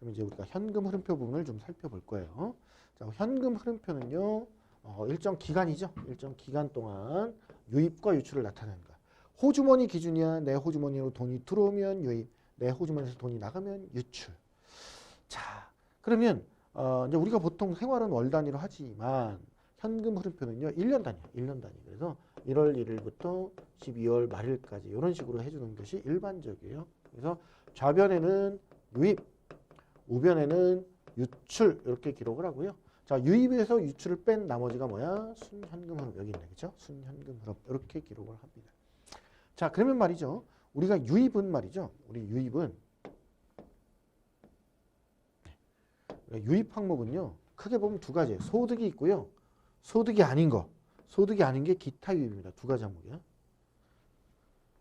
그럼 이제 우리가 현금 흐름표 부분을 좀 살펴볼 거예요. 자, 현금 흐름표는요, 일정 기간이죠. 일정 기간 동안 유입과 유출을 나타내는 거야. 호주머니 기준이야. 내 호주머니로 돈이 들어오면 유입, 내 호주머니에서 돈이 나가면 유출. 자, 그러면 이제 우리가 보통 생활은 월 단위로 하지만 현금 흐름표는요, 1년 단위야. 1년 단위. 그래서 1월 1일부터 12월 말일까지 이런 식으로 해주는 것이 일반적이에요. 그래서 좌변에는 유입, 우변에는 유출 이렇게 기록을 하고요. 자, 유입에서 유출을 뺀 나머지가 뭐야? 순현금 흐름. 여기 있네. 그죠? 순현금 흐름. 이렇게 기록을 합니다. 자, 그러면 말이죠. 우리가 유입은 말이죠. 우리 유입은 유입 항목은요. 크게 보면 두 가지예요. 소득이 있고요. 소득이 아닌 거. 소득이 아닌 게 기타 유입입니다. 두 가지 항목이야.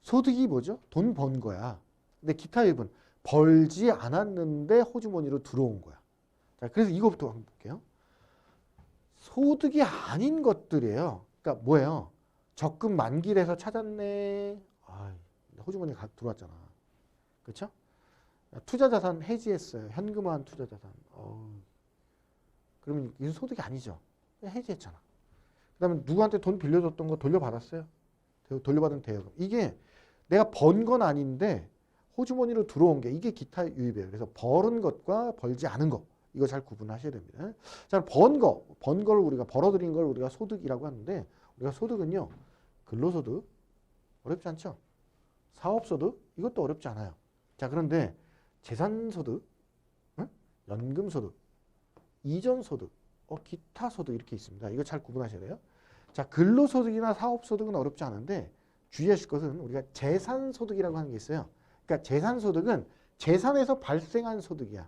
소득이 뭐죠? 돈 번 거야. 근데 기타 유입은 벌지 않았는데 호주머니로 들어온 거야. 자, 그래서 이거부터 한번 볼게요. 소득이 아닌 것들이에요. 그러니까 뭐예요? 적금 만기래서 찾았네. 호주머니에 들어왔잖아. 그렇죠? 투자자산 해지했어요. 현금화한 투자자산. 그러면 이건 소득이 아니죠. 해지했잖아. 그 다음에 누구한테 돈 빌려줬던 거 돌려받았어요. 돌려받은 대여금. 이게 내가 번 건 아닌데 호주머니로 들어온 게 이게 기타 유입이에요. 그래서 벌은 것과 벌지 않은 거. 이거 잘 구분하셔야 됩니다. 자, 번 걸 우리가 벌어들인 걸 우리가 소득이라고 하는데 우리가 소득은요. 근로소득 어렵지 않죠? 사업소득 이것도 어렵지 않아요. 자, 그런데 재산소득, 연금소득, 이전소득, 기타소득 이렇게 있습니다. 이거 잘 구분하셔야 돼요. 자, 근로소득이나 사업소득은 어렵지 않은데 주의하실 것은 우리가 재산소득이라고 하는 게 있어요. 그러니까 재산소득은 재산에서 발생한 소득이야.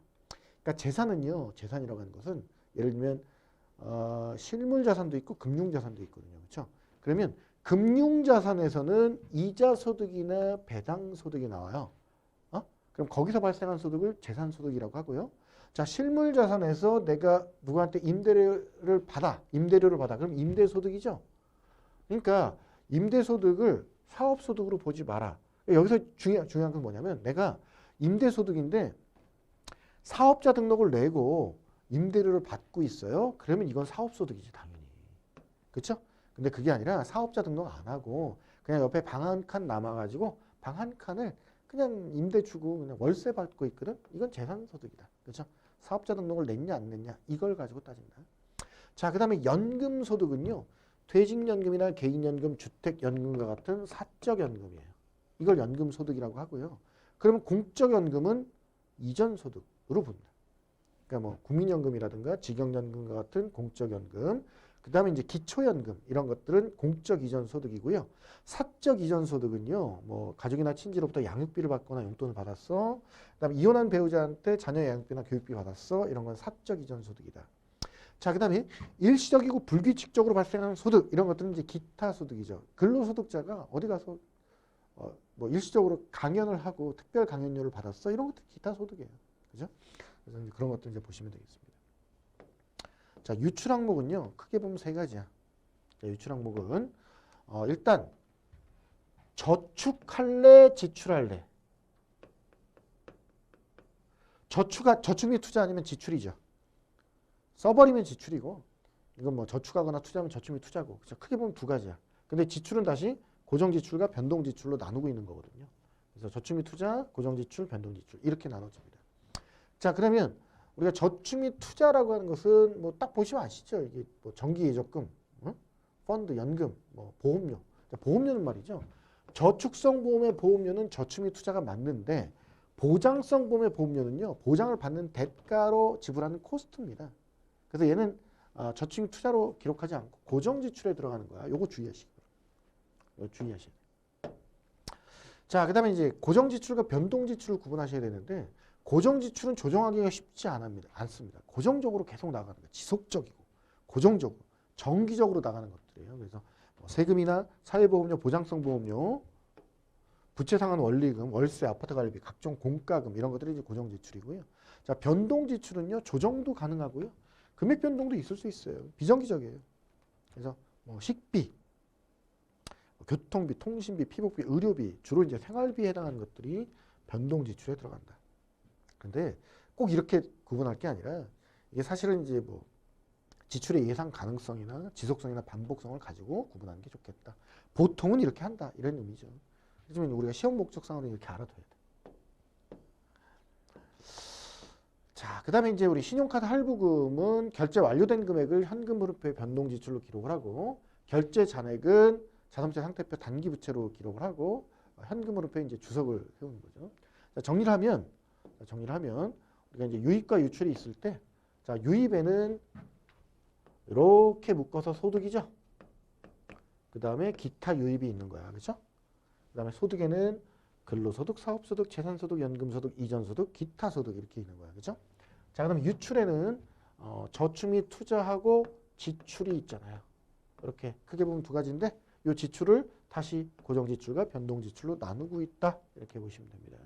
그러니까 재산은요, 재산이라고 하는 것은 예를 들면 실물자산도 있고 금융자산도 있거든요. 그렇죠? 그러면 금융자산에서는 이자소득이나 배당소득이 나와요. 그럼 거기서 발생한 소득을 재산소득이라고 하고요. 자, 실물자산에서 내가 누구한테 임대료를 받아. 그럼 임대소득이죠. 그러니까 임대소득을 사업소득으로 보지 마라. 여기서 중요한 건 뭐냐면 내가 임대소득인데 사업자 등록을 내고 임대료를 받고 있어요. 그러면 이건 사업소득이지 당연히. 그렇죠? 근데 그게 아니라 사업자 등록 안 하고 그냥 옆에 방 한 칸 남아가지고 방 한 칸을 그냥 임대 주고 그냥 월세 받고 있거든. 이건 재산소득이다. 그렇죠? 사업자 등록을 냈냐 안 냈냐 이걸 가지고 따진다. 자, 그 다음에 연금소득은요. 퇴직연금이나 개인연금, 주택연금과 같은 사적연금이에요. 이걸 연금소득이라고 하고요. 그러면 공적연금은 이전소득으로 본다. 그러니까 뭐 국민연금이라든가 직영연금과 같은 공적연금, 그 다음에 이제 기초연금 이런 것들은 공적 이전 소득이고요. 사적 이전 소득은요, 뭐 가족이나 친지로부터 양육비를 받거나 용돈을 받았어. 그다음에 이혼한 배우자한테 자녀 양육비나 교육비 받았어. 이런 건 사적 이전 소득이다. 자, 그다음에 일시적이고 불규칙적으로 발생하는 소득 이런 것들은 이제 기타 소득이죠. 근로소득자가 어디 가서 뭐 일시적으로 강연을 하고 특별 강연료를 받았어. 이런 것도 기타 소득이에요. 그죠? 그래서 이제 그런 것들 이제 보시면 되겠습니다. 자, 유출 항목은요. 크게 보면 세 가지야. 자, 유출 항목은 일단 저축할래, 지출할래. 저축 및 투자 아니면 지출이죠. 써버리면 지출이고 이건 뭐 저축하거나 투자하면 저축 및 투자고. 그렇죠? 크게 보면 두 가지야. 근데 지출은 다시 고정지출과 변동지출로 나누고 있는 거거든요. 그래서 저축 및 투자, 고정지출, 변동지출 이렇게 나눠집니다. 자, 그러면 우리가 저축 및 투자라고 하는 것은 뭐 딱 보시면 아시죠? 이게 뭐 정기예적금, 펀드, 연금, 뭐 보험료. 보험료는 말이죠. 저축성 보험의 보험료는 저축 및 투자가 맞는데 보장성 보험의 보험료는요. 보장을 받는 대가로 지불하는 코스트입니다. 그래서 얘는 저축 및 투자로 기록하지 않고 고정지출에 들어가는 거야. 요거 주의하시기 바랍니다. 주의하셔야 돼요. 자, 그 다음에 이제 고정지출과 변동지출을 구분하셔야 되는데 고정지출은 조정하기가 쉽지 않습니다. 고정적으로 계속 나가는 거예요. 지속적이고 고정적으로 정기적으로 나가는 것들이에요. 그래서 뭐 세금이나 사회보험료, 보장성 보험료, 부채상환 원리금, 월세, 아파트 관리비, 각종 공과금 이런 것들이 이제 고정지출이고요. 자, 변동지출은요. 조정도 가능하고요. 금액 변동도 있을 수 있어요. 비정기적이에요. 그래서 뭐 식비, 교통비, 통신비, 피복비, 의료비 주로 이제 생활비에 해당하는 것들이 변동지출에 들어간다. 근데 꼭 이렇게 구분할 게 아니라 이게 사실은 이제 뭐 지출의 예상 가능성이나 지속성이나 반복성을 가지고 구분하는 게 좋겠다. 보통은 이렇게 한다. 이런 의미죠. 하지만 우리가 시험 목적상으로 이렇게 알아둬야 돼. 자, 그 다음에 이제 우리 신용카드 할부금은 결제 완료된 금액을 현금 흐름표의 변동 지출로 기록을 하고, 결제 잔액은 자동차 상태표 단기 부채로 기록을 하고, 현금 흐름표에 이제 주석을 세우는 거죠. 자, 정리를 하면 우리가 이제 유입과 유출이 있을 때, 자, 유입에는 이렇게 묶어서 소득이죠. 그 다음에 기타 유입이 있는 거야. 그렇죠? 그 다음에 소득에는 근로소득, 사업소득, 재산소득, 연금소득, 이전소득, 기타소득 이렇게 있는 거야. 그렇죠? 자, 그럼 유출에는 저축 및 투자하고 지출이 있잖아요. 이렇게 크게 보면 두 가지인데 이 지출을 다시 고정지출과 변동지출로 나누고 있다. 이렇게 보시면 됩니다.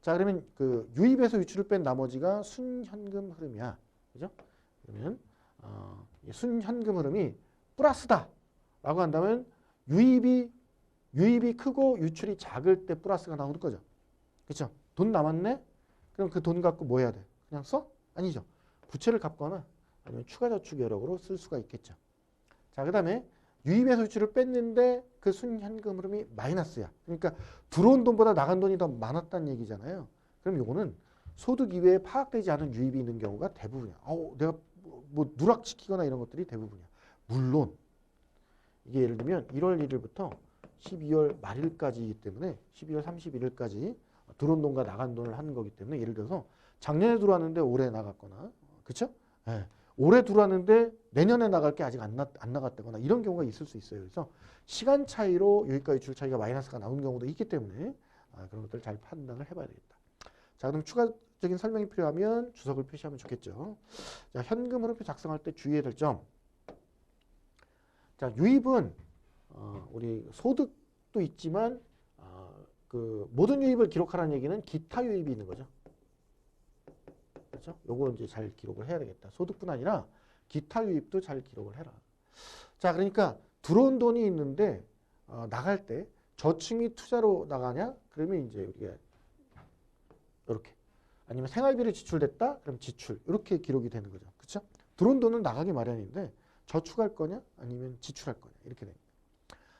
자, 그러면 그 유입에서 유출을 뺀 나머지가 순현금 흐름이야. 그죠? 그러면 순현금 흐름이 플러스다 라고 한다면 유입이 크고 유출이 작을 때 플러스가 나오는 거죠. 그렇죠? 돈 남았네? 그럼 그 돈 갖고 뭐 해야 돼? 그냥 써? 아니죠. 부채를 갚거나 아니면 추가 저축 여력으로 쓸 수가 있겠죠. 자, 그 다음에 유입에서 유출을 뺐는데 그 순현금 흐름이 마이너스야. 그러니까 들어온 돈보다 나간 돈이 더 많았다는 얘기잖아요. 그럼 요거는 소득 이외에 파악되지 않은 유입이 있는 경우가 대부분이야. 내가 뭐 누락시키거나 이런 것들이 대부분이야. 물론 이게 예를 들면 1월 1일부터 12월 말일까지이기 때문에 12월 31일까지 들어온 돈과 나간 돈을 하는 거기 때문에 예를 들어서 작년에 들어왔는데 올해 나갔거나 그렇죠? 네. 올해 들어왔는데 내년에 나갈 게 아직 안 나갔다거나 이런 경우가 있을 수 있어요. 그래서 시간 차이로 유입과 유출 차이가 마이너스가 나오는 경우도 있기 때문에 그런 것들을 잘 판단을 해봐야 되겠다. 자, 그럼 추가적인 설명이 필요하면 주석을 표시하면 좋겠죠. 자, 현금 흐름표 작성할 때 주의해야 될 점. 자, 유입은 우리 소득도 있지만 그 모든 유입을 기록하라는 얘기는 기타 유입이 있는 거죠. 그렇죠? 요거 이제 잘 기록을 해야 되겠다. 소득뿐 아니라 기타 유입도 잘 기록을 해라. 자, 그러니까 들어온 돈이 있는데 나갈 때 저축 및 투자로 나가냐? 그러면 이제 우리가 이렇게 아니면 생활비를 지출됐다? 그럼 지출 이렇게 기록이 되는 거죠. 그렇죠? 들어온 돈은 나가기 마련인데 저축할 거냐? 아니면 지출할 거냐? 이렇게 됩니다.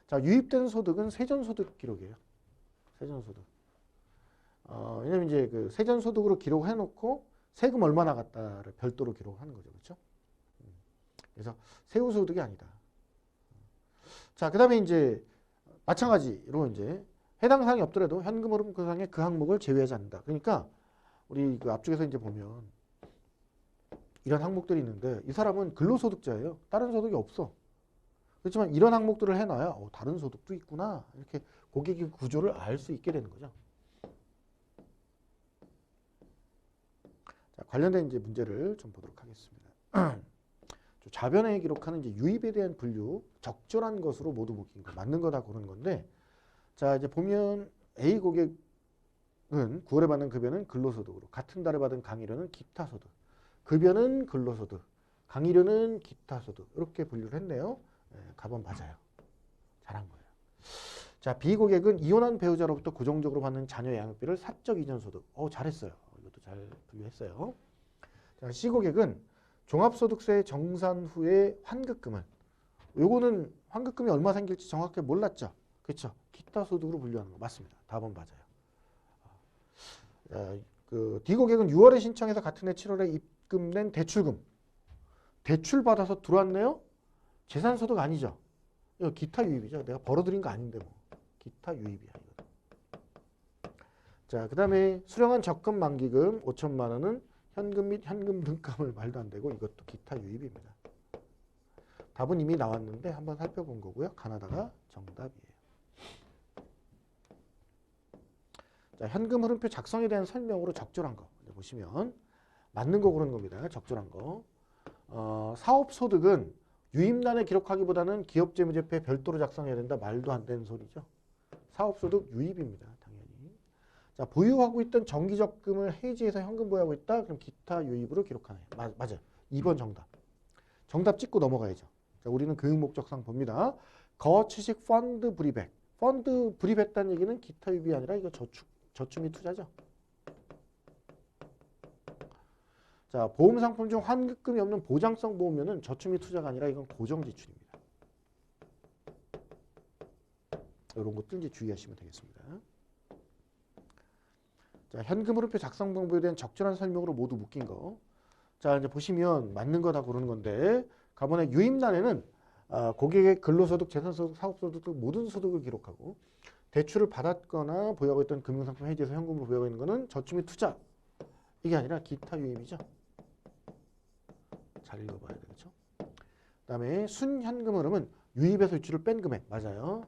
자, 유입된 소득은 세전소득 기록이에요. 세전소득. 왜냐면 이제 그 세전소득으로 기록해 놓고 세금 얼마 나갔다를 별도로 기록하는 거죠. 그렇죠? 그래서 세후소득이 아니다. 자, 그 다음에 이제 마찬가지로 이제 해당 사항이 없더라도 현금 흐름 구상의 그 항목을 제외하지 않는다. 그러니까 우리 그 앞쪽에서 이제 보면 이런 항목들이 있는데 이 사람은 근로소득자예요. 다른 소득이 없어. 그렇지만 이런 항목들을 해놔야 다른 소득도 있구나. 이렇게 고객의 구조를 알 수 있게 되는 거죠. 자, 관련된 이제 문제를 좀 보도록 하겠습니다. 좌변에 기록하는 이제 유입에 대한 분류, 적절한 것으로 모두 묶인 거, 맞는 거다 고른 건데, 자, 이제 보면 A 고객은 9월에 받는 급여는 근로소득으로, 같은 달에 받은 강의료는 기타소득, 급여는 근로소득, 강의료는 기타소득 이렇게 분류를 했네요. 가번 맞아요. 잘한 거예요. 자, B 고객은 이혼한 배우자로부터 고정적으로 받는 자녀 양육비를 사적 이전 소득. 잘했어요. 이것도 잘 분류했어요. 자, C 고객은 종합소득세 정산 후에 환급금을, 요거는 환급금이 얼마 생길지 정확하게 몰랐죠. 그렇죠? 기타 소득으로 분류하는 거 맞습니다. 답은 맞아요. 그 D 고객은 6월에 신청해서 같은 해 7월에 입금된 대출금. 대출 받아서 들어왔네요. 재산소득 아니죠. 이거 기타 유입이죠. 내가 벌어들인 거 아닌데 뭐. 기타 유입이야. 이거. 자, 그 다음에 수령한 적금 만기금 5천만 원은 현금 및 현금 등감을 말도 안 되고 이것도 기타 유입입니다. 답은 이미 나왔는데 한번 살펴본 거고요. 가나다가 정답이에요. 자, 현금 흐름표 작성에 대한 설명으로 적절한 거 보시면 맞는 거 고르는 겁니다. 적절한 거. 사업소득은 유입란에 기록하기보다는 기업재무제표에 별도로 작성해야 된다. 말도 안 되는 소리죠. 사업소득 유입입니다. 당연히. 자, 보유하고 있던 정기적금을 해지해서 현금 보유하고 있다. 그럼 기타 유입으로 기록하네요. 맞아요. 2번 정답. 정답 찍고 넘어가야죠. 자, 우리는 교육 목적상 봅니다. 거취식 펀드 불입액. 펀드 불입했다는 얘기는 기타 유입이 아니라 이거 저축 및 투자죠. 자, 보험 상품 중 환급금이 없는 보장성 보험료는 저축 및 투자가 아니라 이건 고정 지출입니다. 이런 것들 이제 주의하시면 되겠습니다. 자, 현금 흐름표 작성 방법에 대한 적절한 설명으로 모두 묶인 거. 자, 이제 보시면 맞는 거 다 고르는 건데 가번에 유입란에는 고객의 근로소득, 재산소득, 사업소득 등 모든 소득을 기록하고 대출을 받았거나 보유하고 있던 금융상품 해지해서 현금으로 보유하고 있는 거는 저축 및 투자. 이게 아니라 기타 유입이죠. 잘 읽어봐야 되겠죠. 그 다음에 순현금 흐름은 유입에서 유출을 뺀 금액. 맞아요.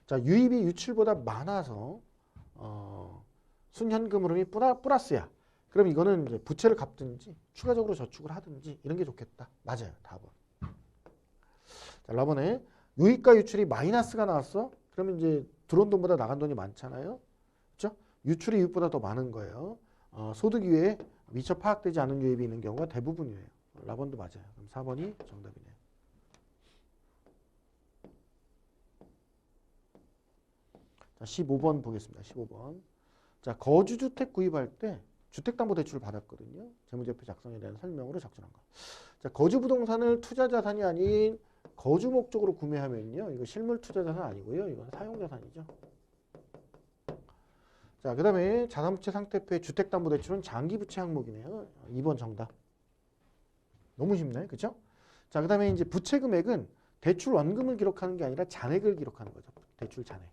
자, 유입이 유출보다 많아서 순현금 흐름이 플러스야. 그럼 이거는 이제 부채를 갚든지 추가적으로 저축을 하든지 이런 게 좋겠다. 맞아요. 답은. 자, 라번에 유입과 유출이 마이너스가 나왔어. 그러면 이제 들어온 돈보다 나간 돈이 많잖아요. 그렇죠? 유출이 유입보다 더 많은 거예요. 소득 이외에 미처 파악되지 않은 유입이 있는 경우가 대부분이에요. 라번도 맞아요. 그럼 4번이 정답이네요. 자, 15번 보겠습니다. 15번. 자, 거주주택 구입할 때 주택담보대출을 받았거든요. 재무제표 작성에 대한 설명으로 적절한 거. 자, 거주부동산을 투자자산이 아닌 거주 목적으로 구매하면요. 이거 실물 투자자산 아니고요. 이건 사용자산이죠. 자, 그 다음에 자산부채 상태표의 주택담보대출은 장기부채 항목이네요. 2번 정답. 너무 쉽네. 그쵸? 자, 그 다음에 이제 부채 금액은 대출 원금을 기록하는 게 아니라 잔액을 기록하는 거죠. 대출 잔액.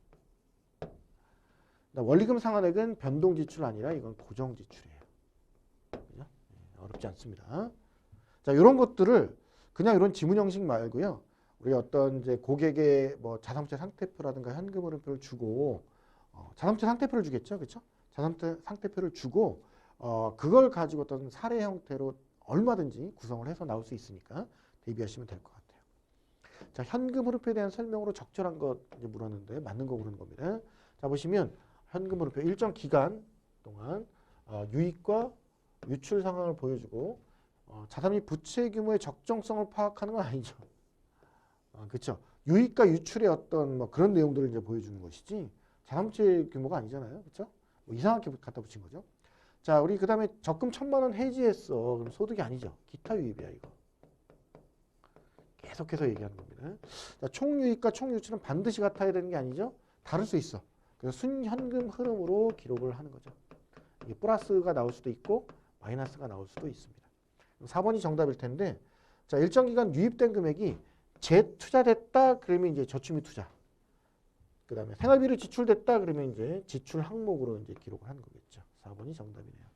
원리금 상환액은 변동 지출 아니라 이건 고정 지출이에요. 그죠? 어렵지 않습니다. 자, 이런 것들을 그냥 이런 지문 형식 말고요. 우리 어떤 이제 고객의 뭐 자산부채 상태표라든가 현금 흐름표를 주고 자산부채 상태표를 주겠죠, 그렇죠? 자산부채 상태표를 주고 그걸 가지고 어떤 사례 형태로 얼마든지 구성을 해서 나올 수 있으니까 대비하시면 될 것 같아요. 자, 현금 흐름표에 대한 설명으로 적절한 것 이제 물었는데 맞는 거 고르는 겁니다. 자, 보시면 현금 흐름표 일정 기간 동안 유입과 유출 상황을 보여주고 자산 및 부채 규모의 적정성을 파악하는 건 아니죠. 그렇죠. 유입과 유출의 어떤 뭐 그런 내용들을 이제 보여주는 것이지 자산부채 규모가 아니잖아요. 그렇죠? 뭐 이상하게 갖다 붙인 거죠. 자, 우리 그 다음에 적금 1,000만 원 해지했어. 그럼 소득이 아니죠. 기타 유입이야 이거. 계속해서 얘기하는 겁니다. 자, 총유입과 총유출은 반드시 같아야 되는 게 아니죠. 다를 수 있어. 그래서 순현금 흐름으로 기록을 하는 거죠. 이게 플러스가 나올 수도 있고 마이너스가 나올 수도 있습니다. 4번이 정답일 텐데, 자, 일정 기간 유입된 금액이 재투자됐다 그러면 이제 저축 및 투자. 그 다음에 생활비로 지출됐다 그러면 이제 지출 항목으로 이제 기록을 하는 거겠죠. 4번이 정답이네요.